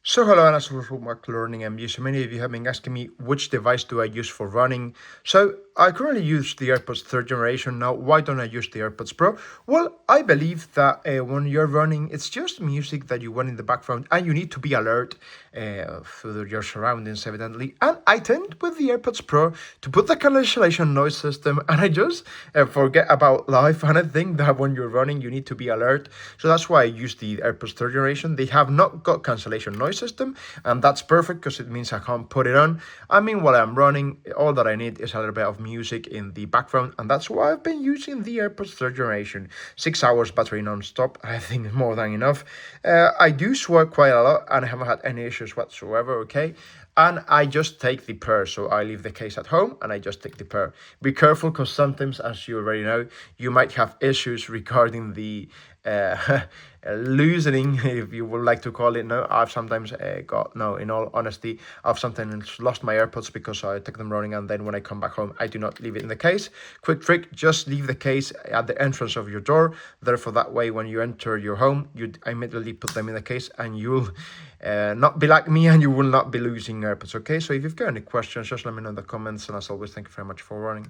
So hello and welcome back to Learning MU. So many of you have been asking me which device do I use for running. So I currently use the AirPods third generation. Now, why don't I use the AirPods Pro? Well, I believe that when you're running, it's just music that you want in the background and you need to be alert for your surroundings, evidently. And I tend with the AirPods Pro to put the cancellation noise system and I just forget about life. And I think that when you're running, you need to be alert. So that's why I use the AirPods third generation. They have not got cancellation noise system, and that's perfect because it means I can't put it on. I mean, while I'm running, all that I need is a little bit of music in the background, and that's why I've been using the AirPods third generation. 6 hours battery non-stop, I think is more than enough. I do swear quite a lot, and I haven't had any issues whatsoever, okay? And I just take the pair, so I leave the case at home and I just take the pair. Be careful because sometimes, as you already know, you might have issues regarding the loosening, if you would like to call it. No, I've sometimes in all honesty, I've sometimes lost my AirPods because I took them running and then when I come back home, I do not leave it in the case. Quick trick, just leave the case at the entrance of your door. Therefore, that way, when you enter your home, you immediately put them in the case and you'll not be like me and you will not be losing AirPods, okay? So if you've got any questions, just let me know in the comments, and as always, thank you very much for running.